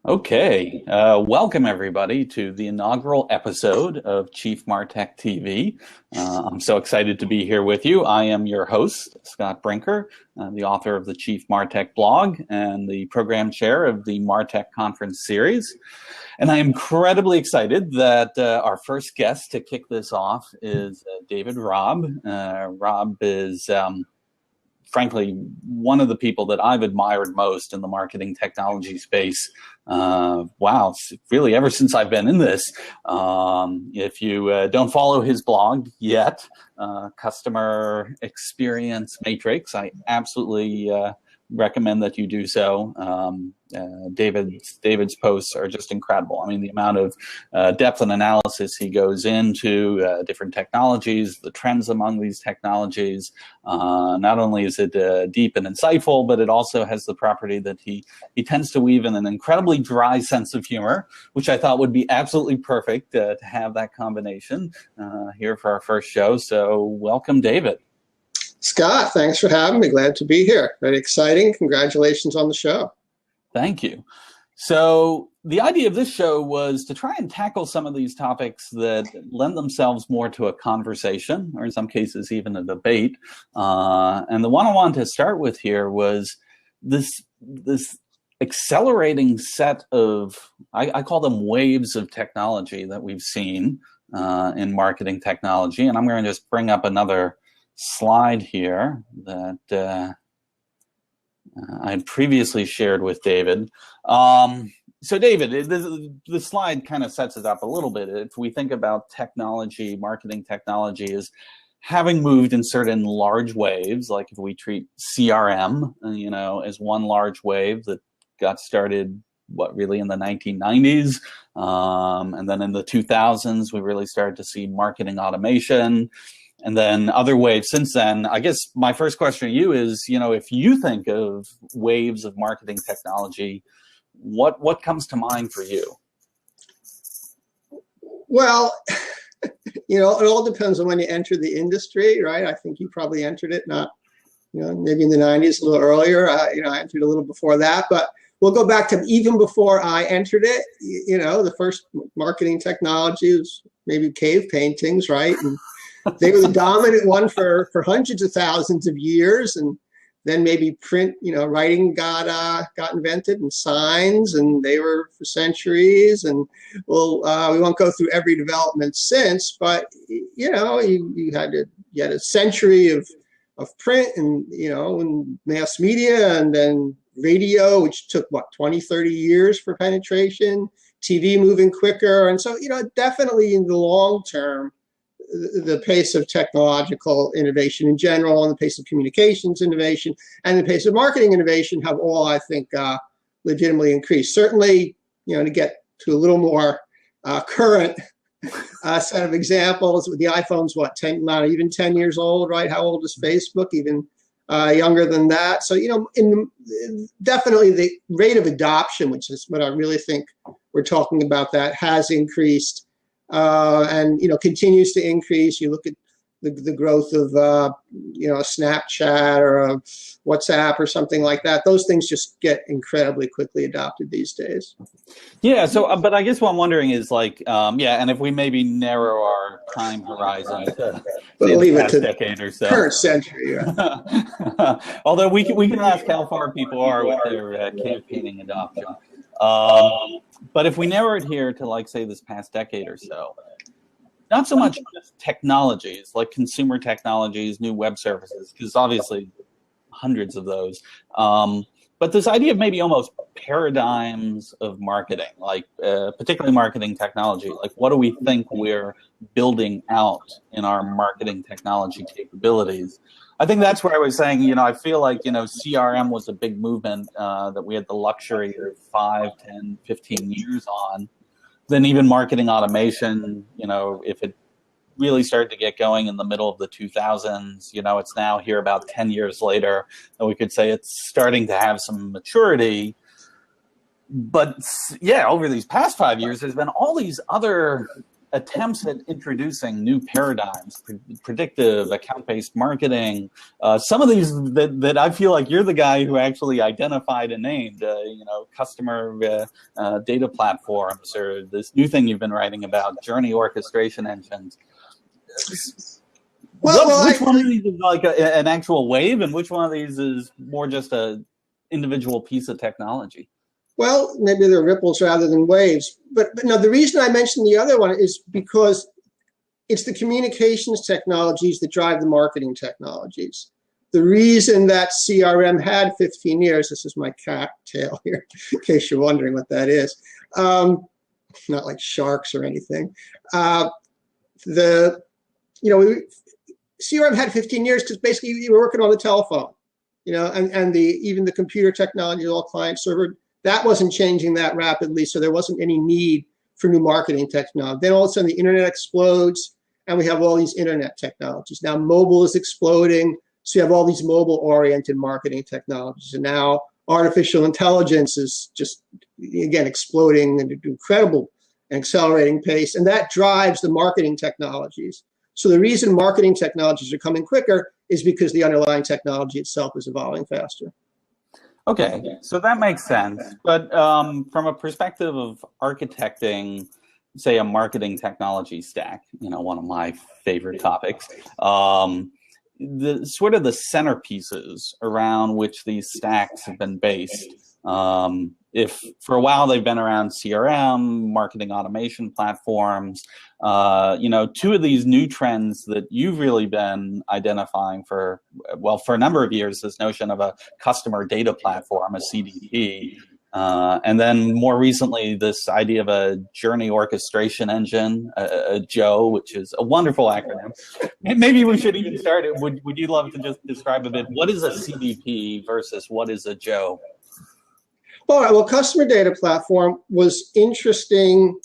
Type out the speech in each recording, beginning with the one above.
Okay, welcome everybody to the inaugural episode of Chief Martech TV. I'm so excited to be here with you. I am your host, Scott Brinker, the author of the Chief Martech blog and the program chair of the Martech Conference series. And I am incredibly excited that our first guest to kick this off is David Raab. Raab is frankly, one of the people that I've admired most in the marketing technology space. Really ever since I've been in this. If you don't follow his blog yet, Customer Experience Matrix, I absolutely recommend that you do so. David's posts are just incredible. I mean, the amount of depth and analysis he goes into different technologies, the trends among these technologies. Not only is it deep and insightful, but it also has the property that he tends to weave in an incredibly dry sense of humor, which I thought would be absolutely perfect to have that combination here for our first show. So welcome, David. Scott, thanks for having me. Glad to be here. Very exciting. Congratulations on the show. Thank you. So the idea of this show was to try and tackle some of these topics that lend themselves more to a conversation, or in some cases even a debate. And the one I wanted to start with here was this accelerating set of, I call them waves of technology that we've seen in marketing technology. And I'm going to just bring up another slide here that I had previously shared with David. So David, the slide kind of sets it up a little bit. If we think about technology, marketing technology is having moved in certain large waves, like if we treat CRM, as one large wave that got started, really in the 1990s. And then in the 2000s, we really started to see marketing automation. And then other waves since then. I guess my first question to you is, if you think of waves of marketing technology, what comes to mind for you? Well, it all depends on when you enter the industry, right? I think you probably entered it not, maybe in the 90s, a little earlier. I entered a little before that, but we'll go back to even before I entered it. The first marketing technology was maybe cave paintings, right? And they were the dominant one for hundreds of thousands of years, and then maybe print, writing got invented, and signs, and they were for centuries. And we won't go through every development since, but you had a century of print, and and mass media, and then radio, which took 20, 30 years for penetration. TV moving quicker, and so definitely in the long term, the pace of technological innovation in general, and the pace of communications innovation, and the pace of marketing innovation have all, I think, legitimately increased. Certainly, to get to a little more current set of examples, the iPhone's not even 10 years old, right? How old is Facebook? Even younger than that. So, definitely the rate of adoption, which is what I really think we're talking about, that has increased. And continues to increase. You look at the growth of Snapchat or a WhatsApp or something like that. Those things just get incredibly quickly adopted these days. Yeah. So, but I guess what I'm wondering is and if we maybe narrow our time horizon to the past decade or so, current century. Right? Although we can ask how far people are with their cave painting adoption. But if we narrow it here to, say, this past decade or so, not so much just technologies, like consumer technologies, new web services, because obviously hundreds of those, but this idea of maybe almost paradigms of marketing, particularly marketing technology, what do we think we're building out in our marketing technology capabilities? I think that's where I was saying, I feel like, CRM was a big movement that we had the luxury of 5, 10, 15 years on. Then even marketing automation, if it really started to get going in the middle of the 2000s, it's now here about 10 years later, and we could say it's starting to have some maturity. But yeah, over these past 5 years, there's been all these other attempts at introducing new paradigms, predictive, account-based marketing. Some of these that I feel like you're the guy who actually identified and named, customer data platforms, or this new thing you've been writing about, journey orchestration engines. Which one of these is like an actual wave, and which one of these is more just a individual piece of technology? Well, maybe they're ripples rather than waves. But no, the reason I mentioned the other one is because it's the communications technologies that drive the marketing technologies. The reason that CRM had 15 years, this is my cat tail here, in case you're wondering what that is. Not like sharks or anything. CRM had 15 years because basically you were working on the telephone, and even the computer technology, all client server, that wasn't changing that rapidly, so there wasn't any need for new marketing technology. Then all of a sudden the internet explodes, and we have all these internet technologies. Now mobile is exploding, so you have all these mobile-oriented marketing technologies. And now artificial intelligence is just, again, exploding at an incredible and accelerating pace, and that drives the marketing technologies. So the reason marketing technologies are coming quicker is because the underlying technology itself is evolving faster. Okay, so that makes sense. But from a perspective of architecting, say, a marketing technology stack, one of my favorite topics, the sort of the centerpieces around which these stacks have been based. If for a while they've been around CRM, marketing automation platforms, two of these new trends that you've really been identifying for a number of years, this notion of a customer data platform, a CDP, and then more recently, this idea of a journey orchestration engine, a JOE, which is a wonderful acronym. Maybe we should even start it. Would you love to just describe a bit, what is a CDP versus what is a JOE? All right, well, customer data platform was interesting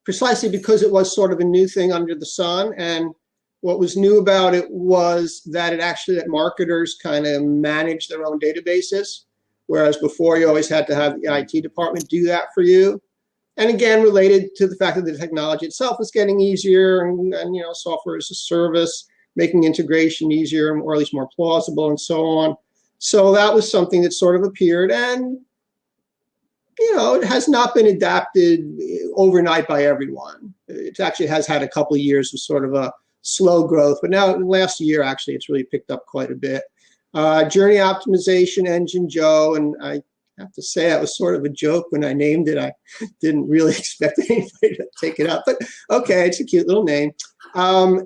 precisely because it was sort of a new thing under the sun. And what was new about it was that it actually let marketers kind of manage their own databases, whereas before you always had to have the IT department do that for you. And again, related to the fact that the technology itself was getting easier and software as a service, making integration easier or at least more plausible and so on. So that was something that sort of appeared, and it has not been adapted overnight by everyone. It actually has had a couple of years of sort of a slow growth, but now last year, actually, it's really picked up quite a bit. Journey optimization engine, JOE, and I have to say it was sort of a joke when I named it. I didn't really expect anybody to take it up, but okay, it's a cute little name.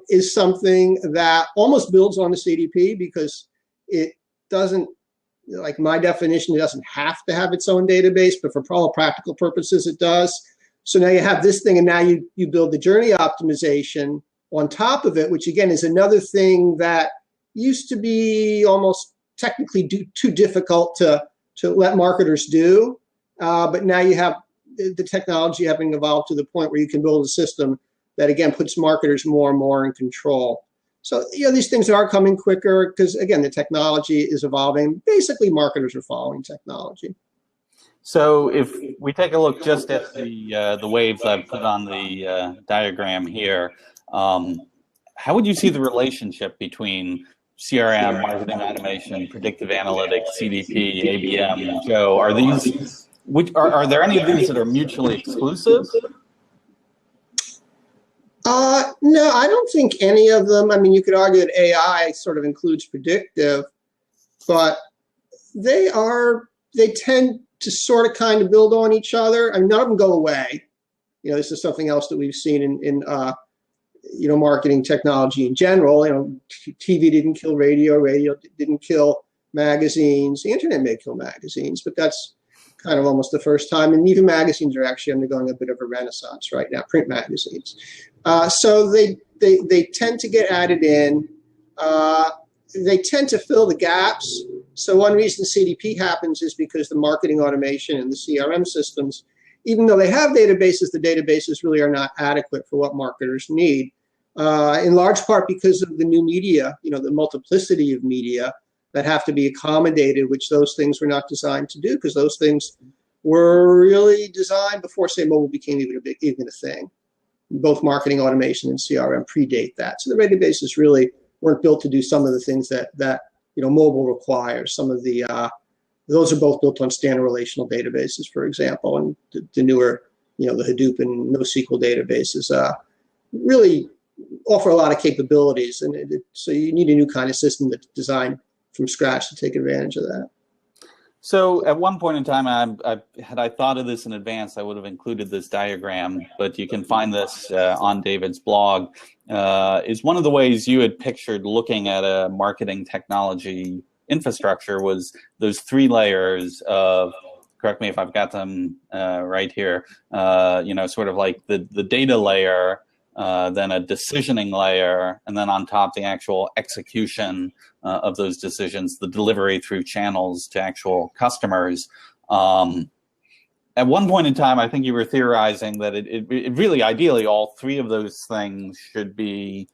Is something that almost builds on the CDP because it doesn't, like my definition, it doesn't have to have its own database, but for all practical purposes, it does. So now you have this thing, and now you build the journey optimization on top of it, which again is another thing that used to be almost technically too difficult to let marketers do. But now you have the technology having evolved to the point where you can build a system that, again, puts marketers more and more in control. So, these things are coming quicker because, again, the technology is evolving. Basically, marketers are following technology. So if we take a look just at the waves I've put on the diagram here, how would you see the relationship between CRM, marketing automation, predictive analytics, CDP, ABM, JOE? Are there any of these that are mutually exclusive? No, I don't think any of them. I mean, you could argue that AI sort of includes predictive, but they tend to sort of kind of build on each other. I mean, none of them go away. This is something else that we've seen in marketing technology in general. TV didn't kill radio, radio didn't kill magazines. The internet may kill magazines, but that's kind of almost the first time. And even magazines are actually undergoing a bit of a renaissance right now, print magazines. So they tend to get added in. They tend to fill the gaps. So one reason CDP happens is because the marketing automation and the CRM systems, even though they have databases, the databases really are not adequate for what marketers need. In large part because of the new media, the multiplicity of media that have to be accommodated, which those things were not designed to do, because those things were really designed before, say, mobile became even a thing. both marketing automation and CRM predate that. So the databases really weren't built to do some of the things that mobile requires. Some of the those are both built on standard relational databases, for example, and the newer, the Hadoop and NoSQL databases really offer a lot of capabilities, and so you need a new kind of system that's designed from scratch to take advantage of that. So at one point in time, had I thought of this in advance, I would have included this diagram, but you can find this on David's blog. Is one of the ways you had pictured looking at a marketing technology infrastructure was those 3 layers of, correct me if I've got them right here, sort of like the data layer, then a decisioning layer, and then on top the actual execution of those decisions, the delivery through channels to actual customers. At one point in time, I think you were theorizing that it really, ideally, all 3 of those things should be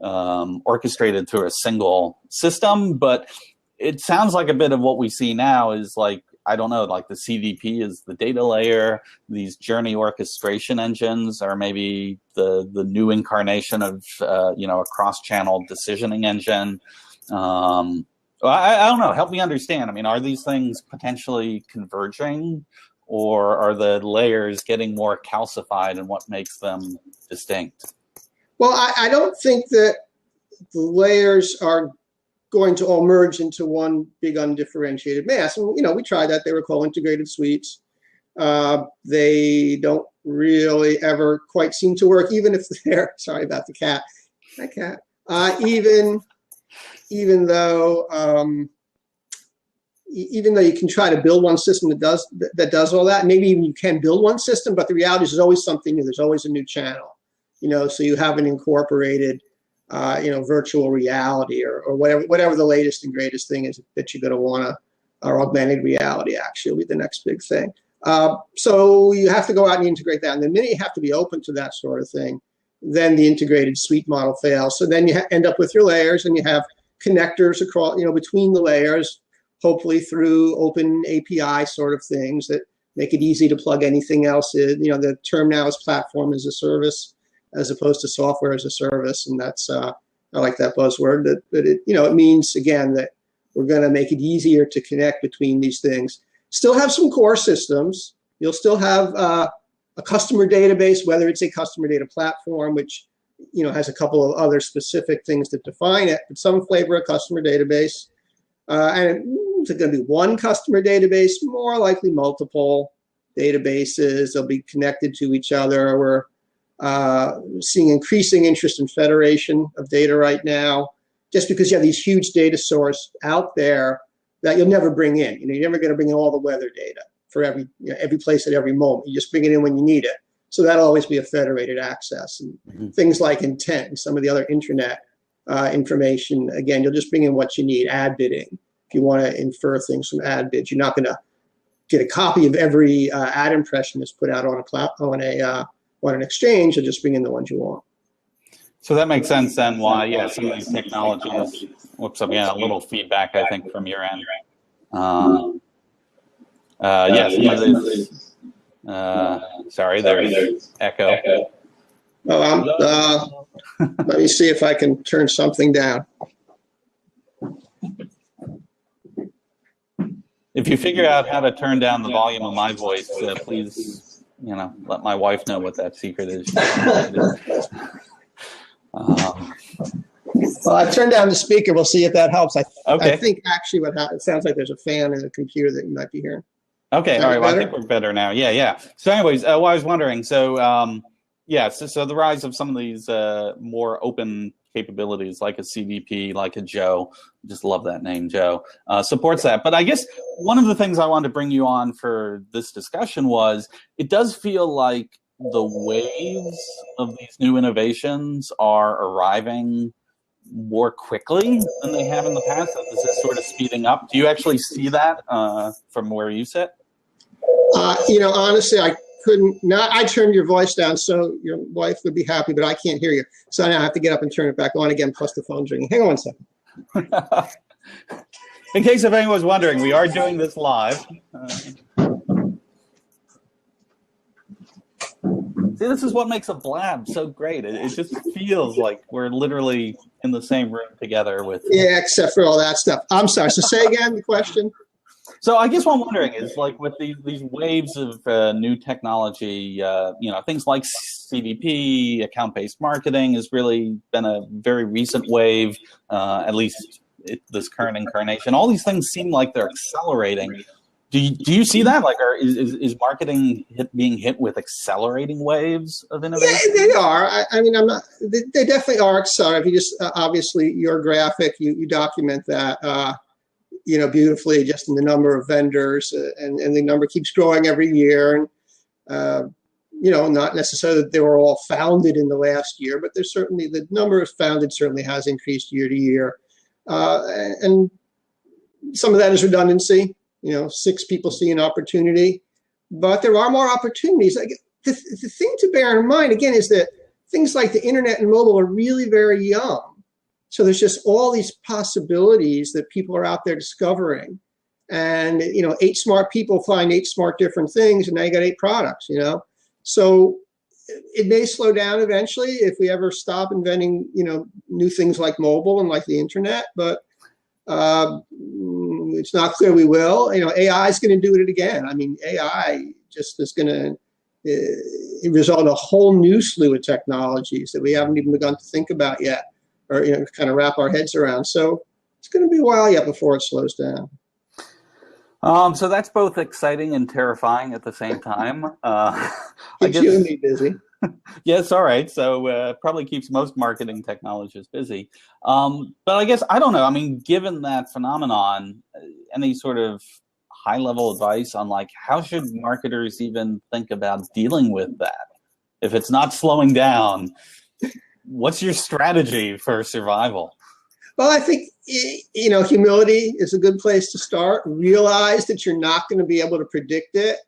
orchestrated through a single system, but it sounds like a bit of what we see now is like, I don't know, like the CDP is the data layer, these journey orchestration engines are maybe the new incarnation of, a cross-channel decisioning engine. I don't know, help me understand. I mean, are these things potentially converging, or are the layers getting more calcified, and what makes them distinct? Well, I don't think that the layers are going to all merge into one big undifferentiated mass. And, we tried that. They were called integrated suites. They don't really ever quite seem to work, even if they're, sorry about the cat. Hi, cat. Even though you can try to build one system that does all that, maybe even you can build one system, but the reality is there's always something new. There's always a new channel, so you haven't incorporated virtual reality or whatever the latest and greatest thing is that you're going to want to, or augmented reality actually will be the next big thing. So you have to go out and integrate that. And the minute you have to be open to that sort of thing, then the integrated suite model fails. So then you end up with your layers, and you have connectors across, between the layers, hopefully through open API sort of things that make it easy to plug anything else in. The term now is platform as a service, as opposed to software as a service, and that's I like that buzzword. That it means again that we're going to make it easier to connect between these things. Still have some core systems. You'll still have a customer database, whether it's a customer data platform, which has a couple of other specific things that define it, but some flavor of customer database. And is it going to be one customer database? More likely multiple databases. They'll be connected to each other. We're seeing increasing interest in federation of data right now, just because you have these huge data sources out there that you'll never bring in. You're never going to bring in all the weather data for every place at every moment. You just bring it in when you need it. So that'll always be a federated access. And things like intent and some of the other internet information, again, you'll just bring in what you need. Ad bidding, if you want to infer things from ad bids, you're not going to get a copy of every ad impression that's put out on an exchange. You'll just bring in the ones you want. So that makes sense then why, some of these technologies, whoops, again, a little feedback, I think, from your end. Some of this, sorry, there's echo. Oh, let me see if I can turn something down. If you figure out how to turn down the volume of my voice, please, let my wife know what that secret is. Well, I've turned down the speaker. We'll see if that helps. Okay. I think actually what happened, it sounds like there's a fan in the computer that you might be hearing. Okay, all right. Well, I think we're better now. Yeah. So anyways, I was wondering, so the rise of some of these more open capabilities like a CDP, like a Joe, just love that name, Joe, supports that. But I guess one of the things I wanted to bring you on for this discussion was it does feel like the waves of these new innovations are arriving more quickly than they have in the past. That this is sort of speeding up. Do you actually see that from where you sit? Honestly, I couldn't. I turned your voice down, so your wife would be happy, but I can't hear you. So now I have to get up and turn it back on again, plus the phone's ringing. Hang on 1 second. In case if anyone was wondering, we are doing this live. See, this is what makes a blab so great. It just feels like we're literally in the same room together with. Yeah, except for all that stuff. I'm sorry. So say again the question. So I guess what I'm wondering is, like, with these waves of new technology, things like CDP, account-based marketing has really been a very recent wave, at least this current incarnation. All these things seem like they're accelerating. Do you see that? Like, is marketing being hit with accelerating waves of innovation? Yeah, they are. I mean, I'm not. They definitely are accelerating. If you just obviously your graphic, you document that. Beautifully, just in the number of vendors, and the number keeps growing every year. And not necessarily that they were all founded in the last year, but there's certainly the number of founded certainly has increased year to year, and some of that is redundancy. 6 people see an opportunity, but there are more opportunities. Like the thing to bear in mind again is that things like the internet and mobile are really very young. So there's just all these possibilities that people are out there discovering. And, 8 smart people find 8 smart different things, and now you got 8 products, So it may slow down eventually if we ever stop inventing, new things like mobile and like the internet, but it's not clear we will. AI is going to do it again. I mean, AI just is going to result in a whole new slew of technologies that we haven't even begun to think about yet, or kind of wrap our heads around. So it's going to be a while yet before it slows down. So that's both exciting and terrifying at the same time. Keeps you and me busy. Yes, all right. So probably keeps most marketing technologists busy. But I guess, I don't know. I mean, given that phenomenon, any sort of high-level advice on, like, how should marketers even think about dealing with that? If it's not slowing down, what's your strategy for survival? Well, I think, humility is a good place to start. Realize that you're not going to be able to predict it.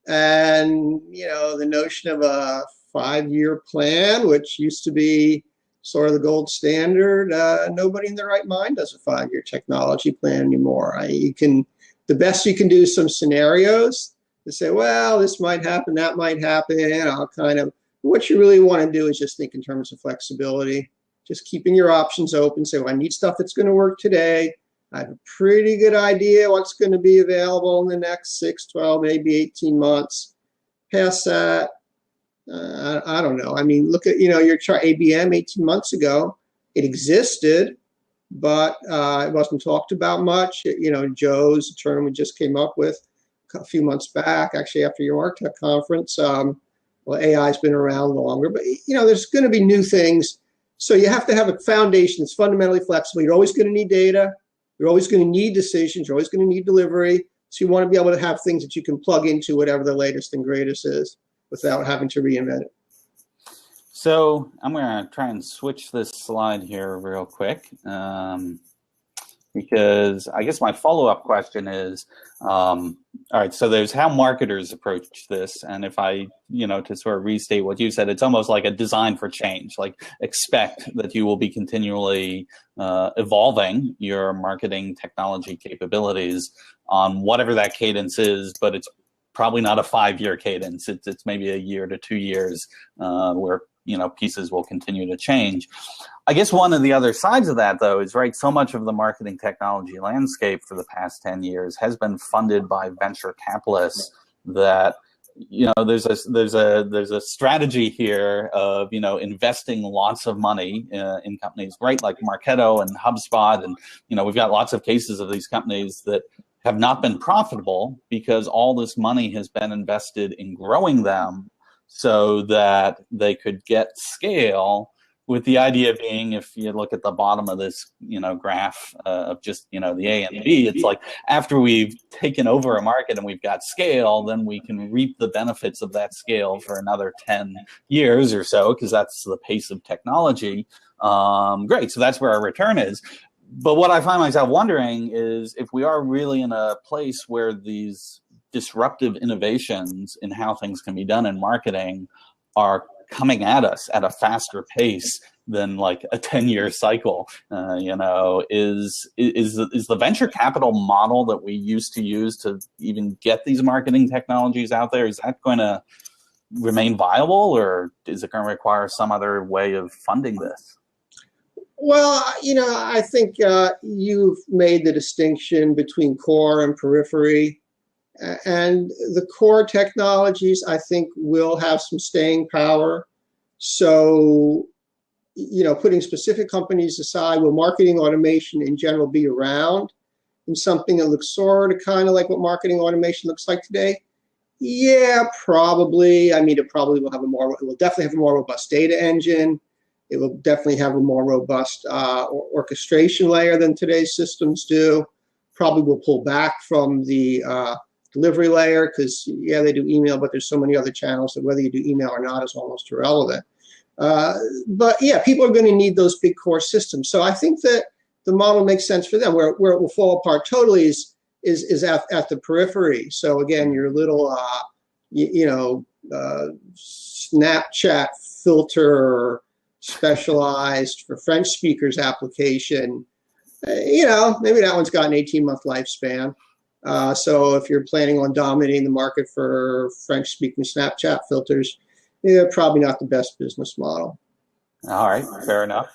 And, the notion of a 5-year plan, which used to be sort of the gold standard, nobody in their right mind does a 5-year technology plan anymore. The best you can do is some scenarios to say, well, this might happen, that might happen. What you really want to do is just think in terms of flexibility, just keeping your options open. Say, well, I need stuff that's going to work today. I have a pretty good idea what's going to be available in the next 6, 12, maybe 18 months. Past that, I don't know. I mean, look at, your chart ABM 18 months ago. It existed, but it wasn't talked about much. Joe's term we just came up with a few months back, actually after your Architect conference. Well, AI's been around longer, but there's going to be new things. So you have to have a foundation that's fundamentally flexible. You're always going to need data. You're always going to need decisions. You're always going to need delivery. So you want to be able to have things that you can plug into whatever the latest and greatest is without having to reinvent it. So I'm going to try and switch this slide here real quick, because I guess my follow-up question is, all right, so there's how marketers approach this. And if I, to sort of restate what you said, it's almost like a design for change. Like, expect that you will be continually evolving your marketing technology capabilities on whatever that cadence is, but it's probably not a 5-year cadence. It's maybe a year to 2 years where pieces will continue to change. I guess one of the other sides of that, though, is, right, so much of the marketing technology landscape for the past 10 years has been funded by venture capitalists that, there's a strategy here of, investing lots of money in companies, right, like Marketo and HubSpot. And, we've got lots of cases of these companies that have not been profitable because all this money has been invested in growing them so that they could get scale, with the idea being, if you look at the bottom of this, graph of just, the A and B, it's like after we've taken over a market and we've got scale, then we can reap the benefits of that scale for another 10 years or so, because that's the pace of technology. Great, so that's where our return is. But what I find myself wondering is if we are really in a place where these disruptive innovations in how things can be done in marketing are coming at us at a faster pace than like a 10-year cycle. Is the venture capital model that we used to use to even get these marketing technologies out there, is that going to remain viable, or is it going to require some other way of funding this? Well, I think you've made the distinction between core and periphery. And the core technologies, I think, will have some staying power. So, putting specific companies aside, will marketing automation in general be around in something that looks sort of kind of like what marketing automation looks like today? Yeah, probably. I mean, it will definitely have a more robust data engine. It will definitely have a more robust orchestration layer than today's systems do. Probably will pull back from the delivery layer because, yeah, they do email, but there's so many other channels that whether you do email or not is almost irrelevant. But yeah, people are going to need those big core systems. So I think that the model makes sense for them. Where it will fall apart totally is at the periphery. So again, your little, Snapchat filter specialized for French speakers application, maybe that one's got an 18-month lifespan. So if you're planning on dominating the market for French-speaking Snapchat filters, probably not the best business model. All right, fair enough.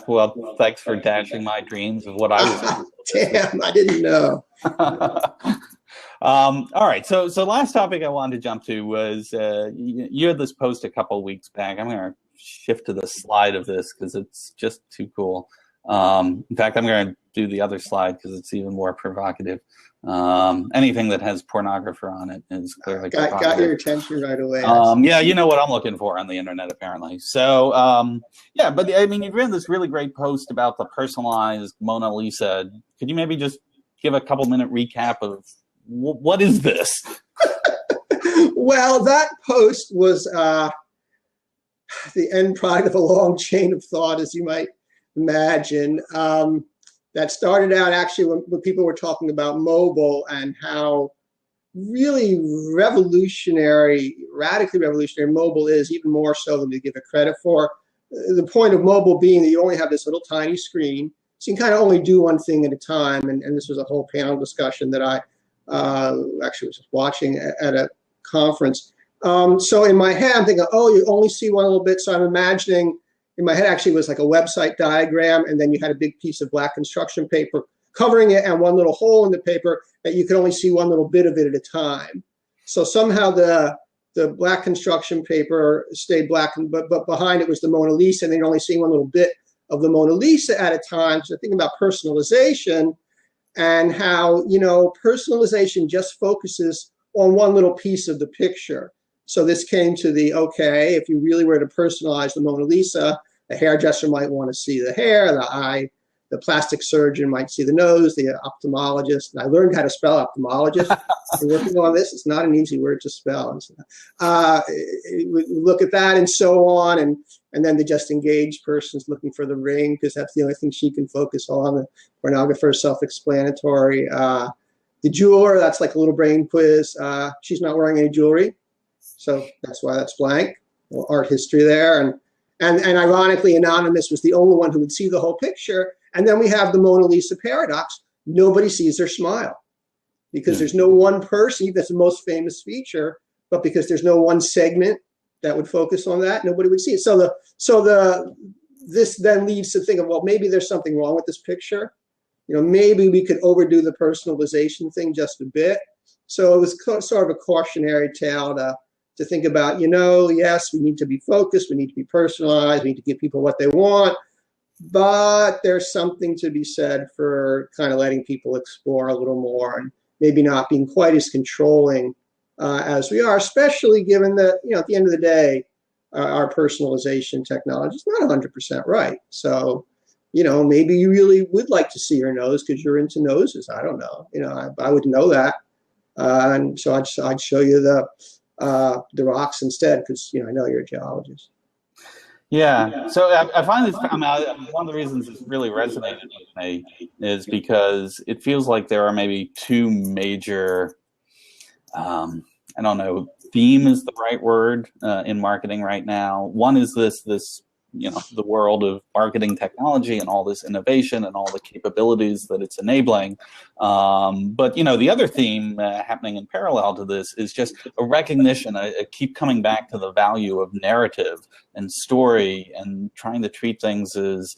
Well, thanks for dashing my dreams of what I was. Damn, I didn't know. All right, so last topic I wanted to jump to was you had this post a couple of weeks back. I'm going to shift to the slide of this because it's just too cool. In fact, I'm going to do the other slide because it's even more provocative. Anything that has pornographer on it is clearly got your attention right away. Yeah, you know what I'm looking for on the internet, apparently. So, yeah, but I mean, you've written this really great post about the personalized Mona Lisa. Could you maybe just give a couple-minute recap of what is this? Well, that post was the end product of a long chain of thought, as you might imagine. That started out actually when people were talking about mobile and how really radically revolutionary mobile is, even more so than we give it credit for. The point of mobile being that you only have this little tiny screen, so you can kind of only do one thing at a time. And this was a whole panel discussion that I actually was watching at a conference. So in my head, I'm thinking, oh, you only see one little bit. So I'm imagining, in my head actually was like a website diagram, and then you had a big piece of black construction paper covering it and one little hole in the paper that you could only see one little bit of it at a time. So somehow the black construction paper stayed black, but behind it was the Mona Lisa, and you'd only see one little bit of the Mona Lisa at a time. So thinking about personalization and how, personalization just focuses on one little piece of the picture. So this came to okay, if you really were to personalize the Mona Lisa, the hairdresser might want to see the hair, the eye, the plastic surgeon might see the nose, the ophthalmologist. And I learned how to spell ophthalmologist. I'm working on this. It's not an easy word to spell. We look at that and so on. And then the just engaged person's looking for the ring because that's the only thing she can focus on. The pornographer is self-explanatory. The jeweler, that's like a little brain quiz. She's not wearing any jewelry. So that's why that's blank. Well, art history there. And ironically, Anonymous was the only one who would see the whole picture. And then we have the Mona Lisa paradox. Nobody sees her smile because there's no one person. That's the most famous feature. But because there's no one segment that would focus on that, nobody would see it. This then leads to think of, well, maybe there's something wrong with this picture. Maybe we could overdo the personalization thing just a bit. So it was sort of a cautionary tale to think about, yes, we need to be focused, we need to be personalized, we need to give people what they want, but there's something to be said for kind of letting people explore a little more and maybe not being quite as controlling as we are, especially given that, at the end of the day, our personalization technology is not 100% right. So, maybe you really would like to see your nose because you're into noses. I don't know. I wouldn't know that. And so I'd show you the rocks instead because I know you're a geologist. Yeah. So I find this. One of the reasons it's really resonated with me is because it feels like there are maybe two major. I don't know. Theme is the right word in marketing right now. One is this the world of marketing technology and all this innovation and all the capabilities that it's enabling. But the other theme happening in parallel to this is just a recognition. I keep coming back to the value of narrative and story and trying to treat things as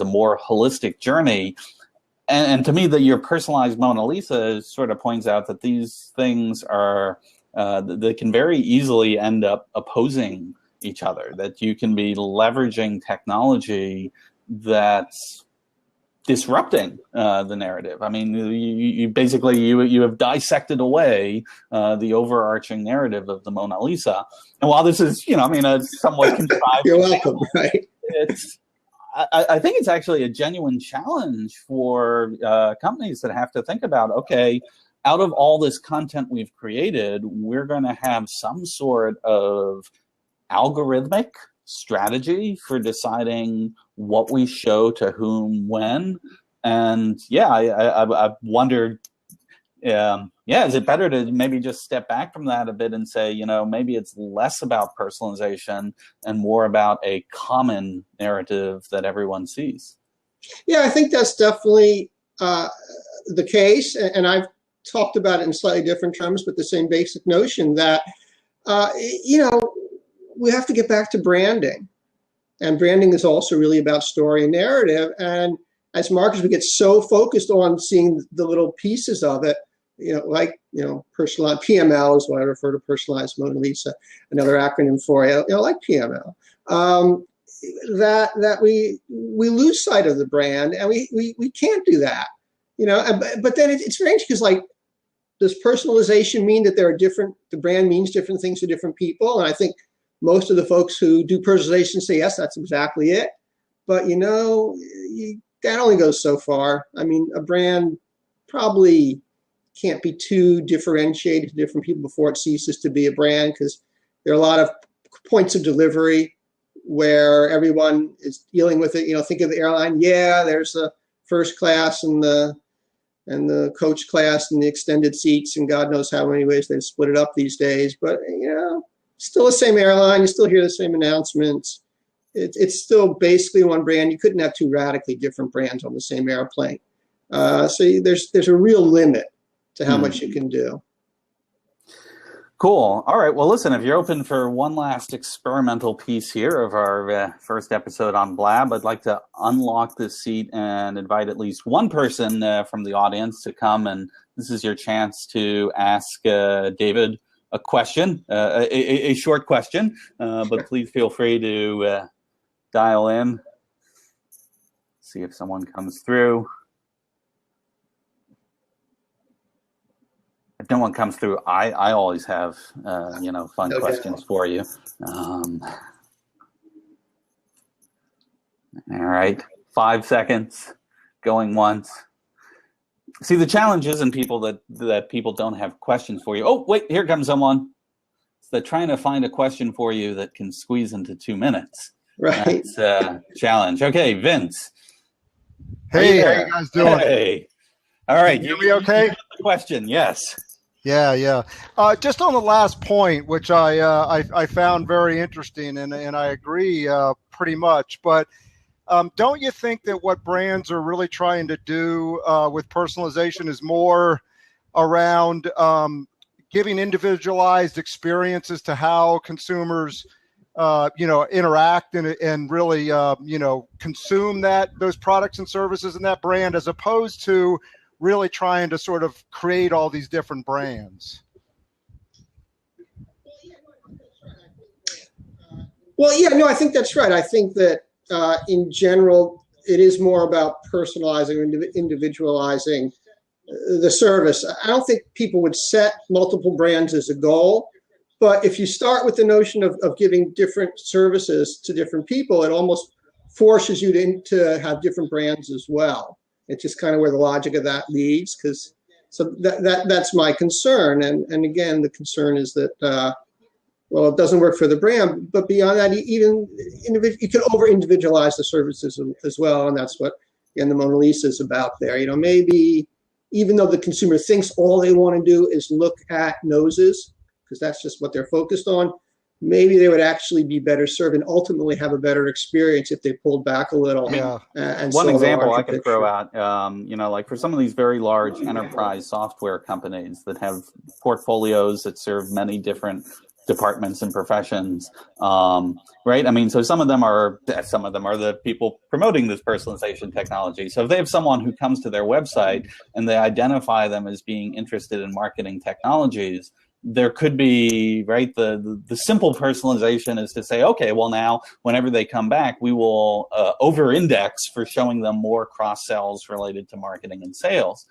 a more holistic journey. And to me, that your personalized Mona Lisa sort of points out that these things are they can very easily end up opposing each other, that you can be leveraging technology that's disrupting the narrative. I mean, you basically you have dissected away the overarching narrative of the Mona Lisa. And while this is, a somewhat contrived You're welcome, right? I think it's actually a genuine challenge for companies that have to think about, okay, out of all this content we've created, we're going to have some sort of algorithmic strategy for deciding what we show to whom when. And I wondered, is it better to maybe just step back from that a bit and say, maybe it's less about personalization and more about a common narrative that everyone sees? Yeah, I think that's definitely the case. And I've talked about it in slightly different terms, but the same basic notion that, we have to get back to branding. And branding is also really about story and narrative. And as marketers, we get so focused on seeing the little pieces of it, personalized PML is what I refer to, personalized Mona Lisa, another acronym for it, like PML, that we lose sight of the brand, and we can't do that, but then it's strange because does personalization mean that the brand means different things to different people? And I think most of the folks who do personalization say, yes, that's exactly it. But, that only goes so far. I mean, a brand probably can't be too differentiated to different people before it ceases to be a brand, because there are a lot of points of delivery where everyone is dealing with it. Think of the airline. Yeah, there's the first class and the coach class and the extended seats, and God knows how many ways they've split it up these days. But, still the same airline. You still hear the same announcements. It's still basically one brand. You couldn't have two radically different brands on the same airplane. So there's a real limit to how much you can do. Cool. All right. Well, listen, if you're open for one last experimental piece here of our first episode on Blab, I'd like to unlock this seat and invite at least one person from the audience to come. And this is your chance to ask David a question, a short question, but please feel free to dial in, see if someone comes through. If no one comes through, I always have, fun questions for you. All right, 5 seconds, going once. See, the challenge isn't people that people don't have questions for you. Oh, wait, here comes someone. So they're trying to find a question for you that can squeeze into 2 minutes. Right. That's a challenge. Okay, Vince. Hey, how you guys doing? Hey. All right. You hear me okay? The question, yes. Yeah. Just on the last point, which I found very interesting, and I agree pretty much. But don't you think that what brands are really trying to do with personalization is more around giving individualized experiences to how consumers interact and really consume those products and services in that brand, as opposed to really trying to sort of create all these different brands? Well, yeah, no, I think that's right. I think that in general, it is more about personalizing or individualizing the service. I don't think people would set multiple brands as a goal, but if you start with the notion of giving different services to different people, it almost forces you to have different brands as well. It's just kind of where the logic of that leads, so that's my concern. And again, the concern is that, it doesn't work for the brand, but beyond that, even you can over-individualize the services as well, and that's what, again, the Mona Lisa is about there. Maybe even though the consumer thinks all they want to do is look at noses, because that's just what they're focused on, maybe they would actually be better served and ultimately have a better experience if they pulled back a little. Yeah. And One saw the example larger I could picture. throw out, you know, like for some of these very large enterprise software companies that have portfolios that serve many different departments and professions, right? I mean, so some of them are the people promoting this personalization technology. So if they have someone who comes to their website and they identify them as being interested in marketing technologies, there could be, right, the simple personalization is to say, okay, well now, whenever they come back, we will over-index for showing them more cross-sells related to marketing and sales.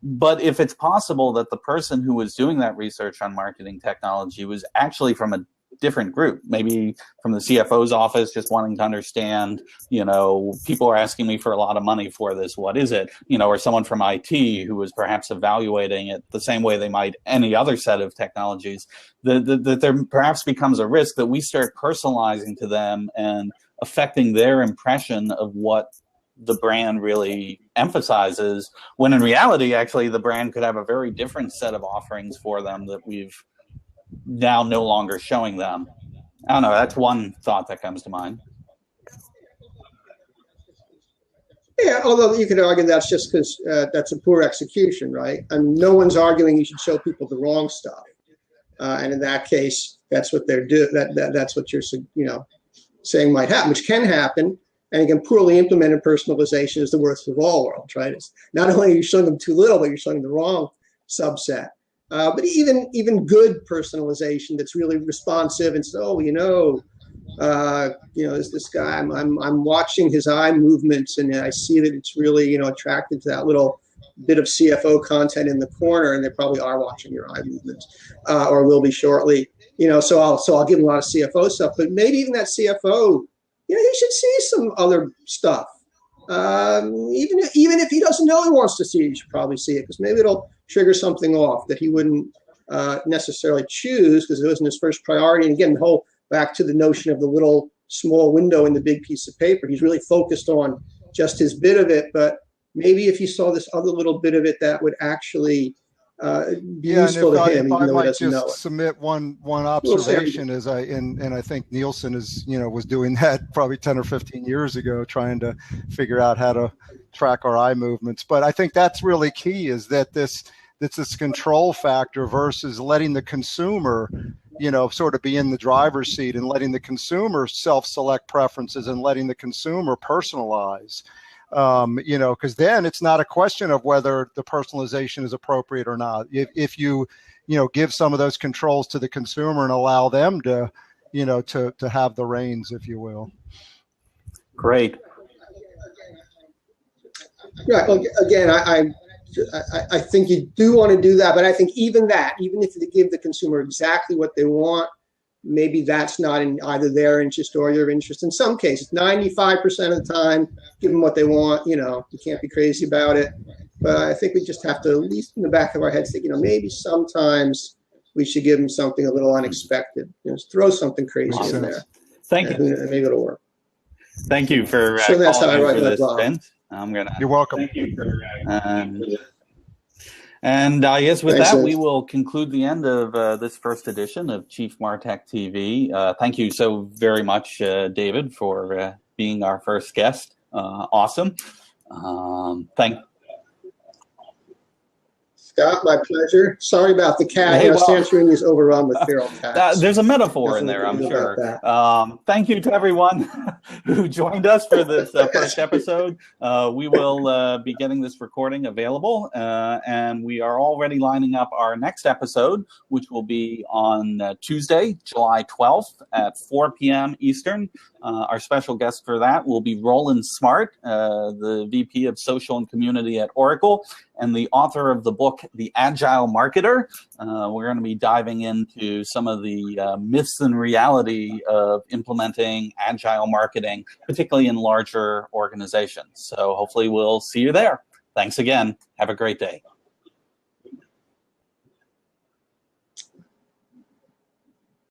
But if it's possible that the person who was doing that research on marketing technology was actually from a different group, maybe from the CFO's office, just wanting to understand, you know, people are asking me for a lot of money for this, what is it? You know, or someone from IT who was perhaps evaluating it the same way they might any other set of technologies, that there perhaps becomes a risk that we start personalizing to them and affecting their impression of what the brand really emphasizes, when in reality, actually, the brand could have a very different set of offerings for them that we've now no longer showing them. I don't know. That's one thought that comes to mind. Yeah, although you could argue that's just because that's a poor execution, right? I mean, no one's arguing you should show people the wrong stuff, and in that case, that's what they're doing. That's what you're, you know, saying might happen, which can happen. And again, poorly implemented personalization is the worst of all worlds, right? It's not only are you showing them too little, but you're showing the wrong subset. But even good personalization that's really responsive and says, oh, you know, is this guy? I'm watching his eye movements, and I see that it's really, you know, attracted to that little bit of CFO content in the corner, and they probably are watching your eye movements, or will be shortly. You know, so I'll give them a lot of CFO stuff, but maybe even that CFO, you know, he should see some other stuff. Even if he doesn't know he wants to see it, he should probably see it, because maybe it'll trigger something off that he wouldn't necessarily choose because it wasn't his first priority. And again, the whole back to the notion of the little small window in the big piece of paper. He's really focused on just his bit of it, but maybe if he saw this other little bit of it, that would actually be useful to him, even though he doesn't know it. Submit one observation, as I think Nielsen was doing that probably 10 or 15 years ago, trying to figure out how to track our eye movements. But I think that's really key, is that this control factor versus letting the consumer, you know, sort of be in the driver's seat and letting the consumer self-select preferences and letting the consumer personalize. You know, because then it's not a question of whether the personalization is appropriate or not. If you give some of those controls to the consumer and allow them to, you know, to have the reins, if you will. Great. Right. Again, I think you do want to do that, but I think even if you give the consumer exactly what they want, maybe that's not in either their interest or your interest. In some cases, 95% of the time, give them what they want. You know, you can't be crazy about it. But I think we just have to, at least in the back of our heads, think, you know, maybe sometimes we should give them something a little unexpected. You know, throw something crazy in there. Thank you. Maybe it'll work. Thank you for so that's how I write this, blog. Ben. You're welcome. Thank you for and I guess with that, we will conclude the end of this first edition of Chief Martech TV. Thank you so very much, David, for being our first guest. Awesome. Scott, my pleasure. Sorry about the cat. Hey, Santorini is overrun with feral cats. There's a metaphor in there, I'm sure. Thank you to everyone who joined us for this first episode. We will be getting this recording available, and we are already lining up our next episode, which will be on Tuesday, July 12th at 4 p.m. Eastern. Our special guest for that will be Roland Smart, the VP of Social and Community at Oracle, and the author of the book, The Agile Marketer. We're going to be diving into some of the myths and reality of implementing agile marketing, particularly in larger organizations. So hopefully we'll see you there. Thanks again. Have a great day.